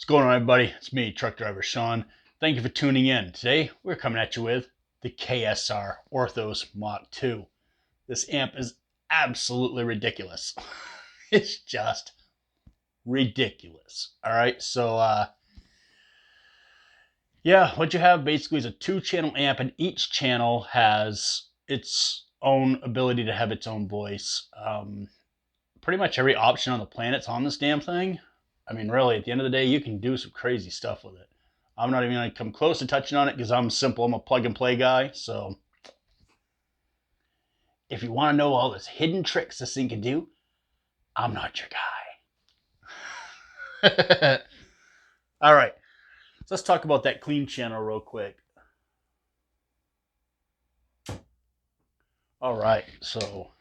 going on, everybody? It's me, truck driver Sean. Thank you for tuning in. Today, we're coming at you with the KSR Orthos MK-II. This amp is absolutely ridiculous. It's just ridiculous. All right, so yeah, what you have basically is a 2-channel amp, and each channel has its own ability to have its own voice. Pretty much every option on the planet's on this damn thing. I mean, really, at the end of the day, you can do some crazy stuff with it. I'm not even going to come close to touching on it because I'm simple. I'm a plug-and-play guy. So if you want to know all this hidden tricks this thing can do, I'm not your guy. All right. So let's talk about that clean channel real quick. All right. So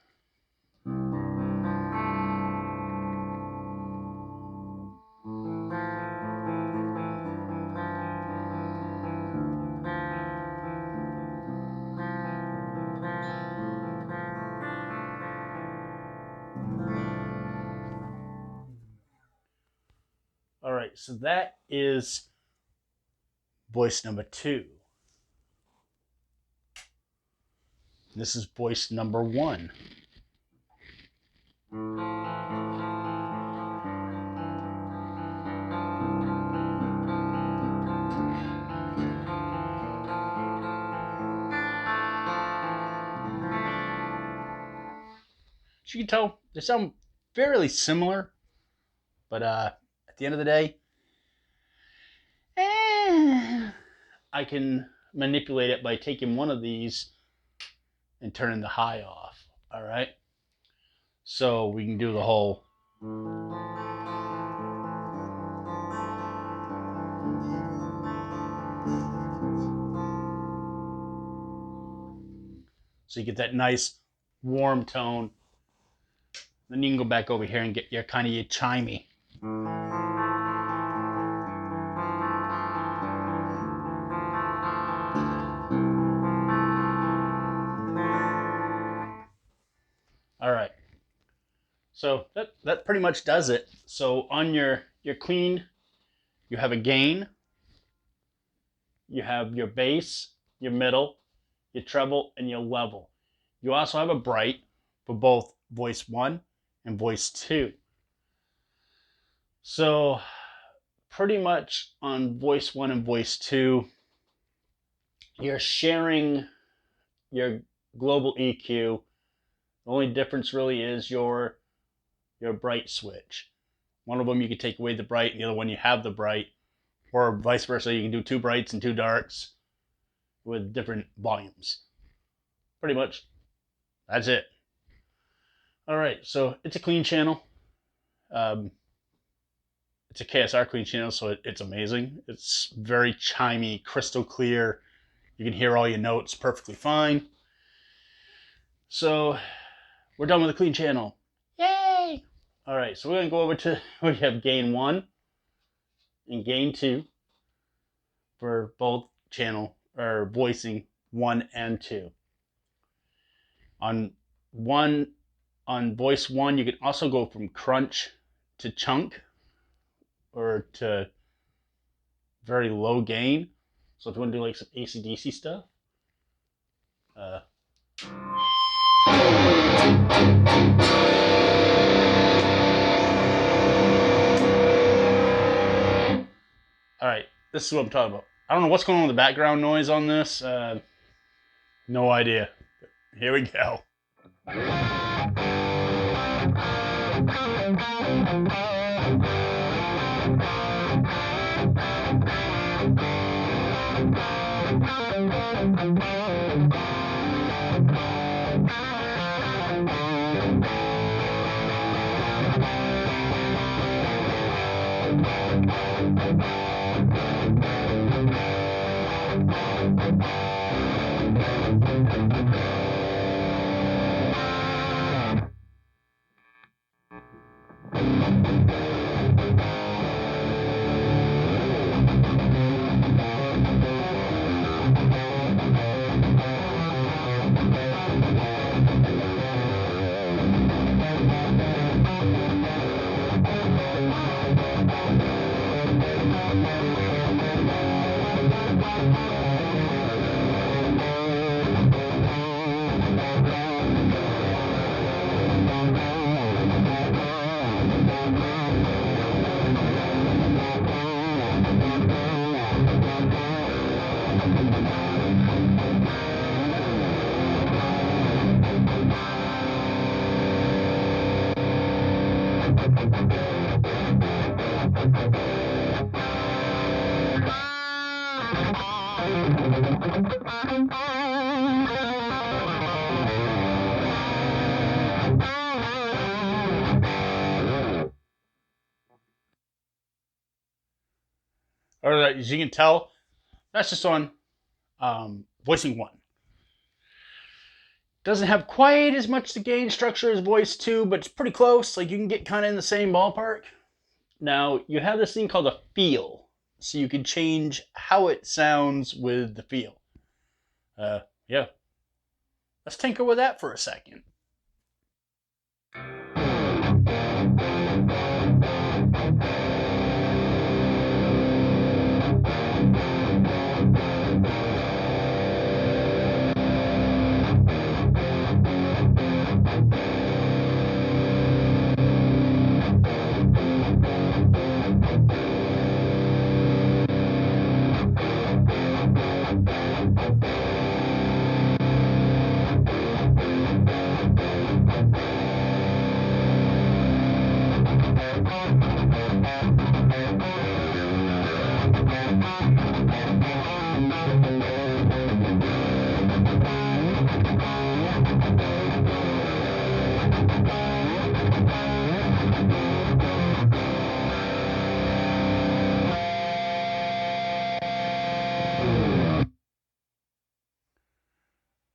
so that is voice number 2. This is voice number 1. As you can tell, they sound fairly similar, but at the end of the day, I can manipulate it by taking one of these and turning the high off. All right, so we can do the whole. So you get that nice warm tone. Then you can go back over here and get your kind of your chimey. All right. So that pretty much does it. So on your clean, you have a gain, you have your bass, your middle, your treble, and your level. You also have a bright for both voice 1 and voice 2. So pretty much on voice 1 and voice 2, you're sharing your global EQ. The only difference really is your bright switch. One of them you can take away the bright, and the other one you have the bright, or vice versa. You can do 2 brights and 2 darks with different volumes. Pretty much, that's it. All right, so it's a clean channel. It's a KSR clean channel, so it's amazing. It's very chimey, crystal clear. You can hear all your notes perfectly fine. So we're done with the clean channel. Yay! All right, so we're going to go over to where you have gain 1 and gain 2 for both channel or voicing 1 and 2. On voice 1, you can also go from crunch to chunk or to very low gain. So if you want to do like some AC/DC stuff, all right, this is what I'm talking about. I don't know what's going on with the background noise on this. No idea. Here we go. Or as you can tell, that's just on voicing 1. Doesn't have quite as much the gain structure as voice 2, but it's pretty close. Like, you can get kind of in the same ballpark. Now, you have this thing called a feel, so you can change how it sounds with the feel. Yeah. Let's tinker with that for a second.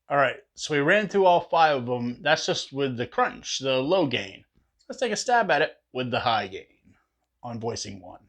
All right, so we ran through all 5 of them. That's just with the crunch, the low gain. Let's take a stab at it with the high gain on voicing 1.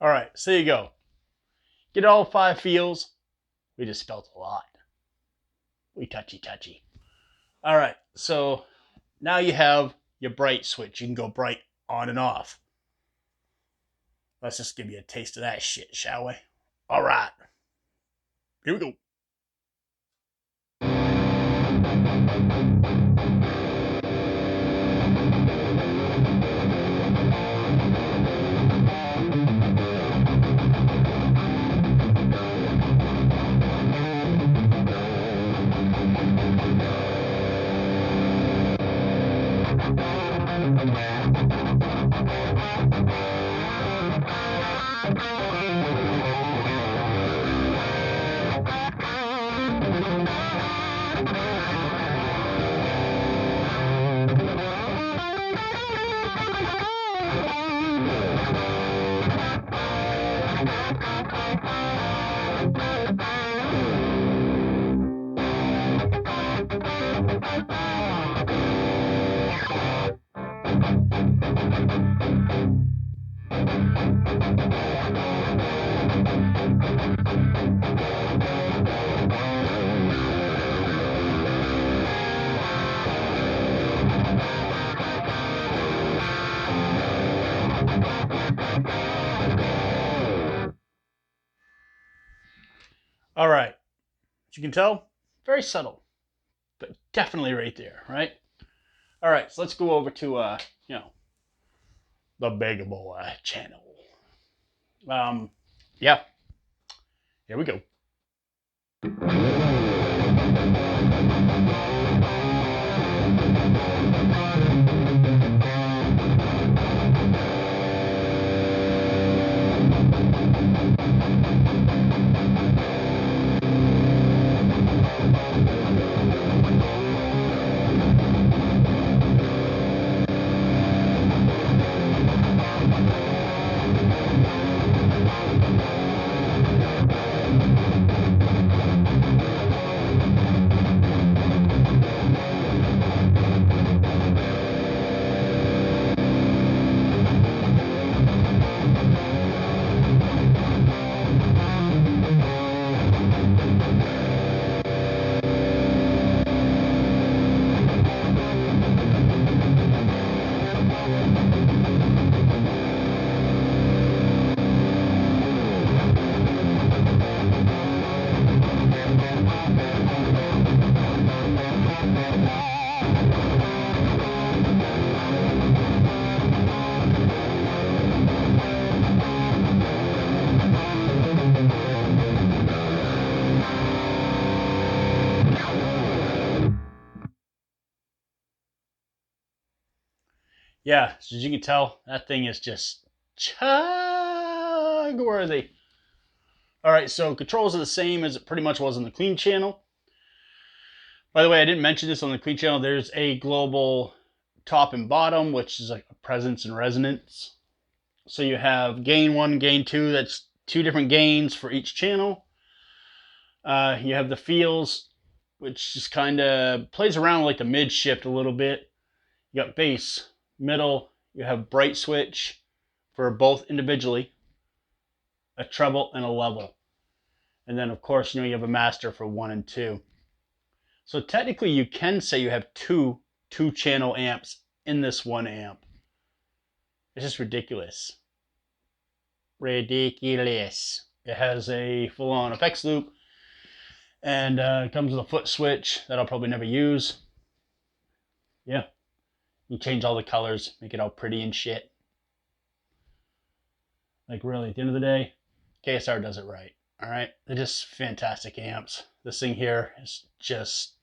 All right, so there you go. Get all 5 feels. We just felt a lot. We touchy. All right, so now you have your bright switch. You can go bright on and off. Let's just give you a taste of that shit, shall we? All right, here we go. All right, as you can tell, very subtle, but definitely right there, right? All right, so let's go over to, the Big Boy channel. Yeah, here we go. yeah, so as you can tell, that thing is just chug worthy. All right, so controls are the same as it pretty much was on the clean channel. By the way, I didn't mention this on the clean channel. There's a global top and bottom, which is like a presence and resonance. So you have gain 1, gain 2. That's 2 different gains for each channel. You have the feels, which just kind of plays around like the mid shift a little bit. You got bass, middle. You have bright switch for both individually, a treble and a level. And then, of course, you have a master for 1 and 2. So technically, you can say you have two channel amps in this one amp. It's just ridiculous. Ridiculous. It has a full-on effects loop, and it comes with a foot switch that I'll probably never use. Yeah. You change all the colors, make it all pretty and shit. Like, really, at the end of the day, KSR does it right. All right? They're just fantastic amps. This thing here is just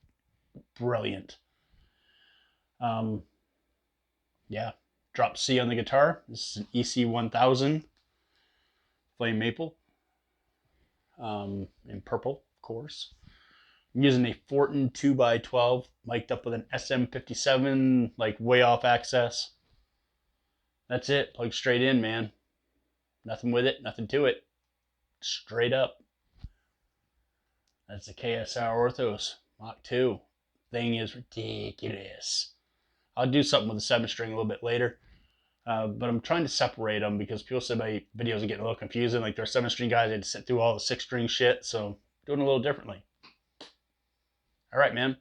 brilliant. Yeah, drop C on the guitar. This is an EC1000 Flame Maple, in purple, of course. I'm using a Fortin 2x12 mic'd up with an SM57, like way off access. That's it, plug straight in, man. Nothing with it, nothing to it. Straight up. That's the KSR Orthos MK-II. Thing is ridiculous. I'll do something with the 7-string a little bit later. But I'm trying to separate them because people say my videos are getting a little confusing. Like, there's 7-string guys, they had to sit through all the 6-string shit. So, doing it a little differently. Alright, man.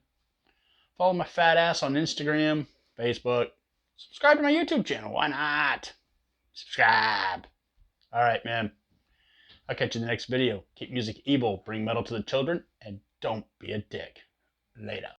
Follow my fat ass on Instagram, Facebook. Subscribe to my YouTube channel. Why not? Subscribe. Alright, man. I'll catch you in the next video. Keep music evil, bring metal to the children, and don't be a dick. Later.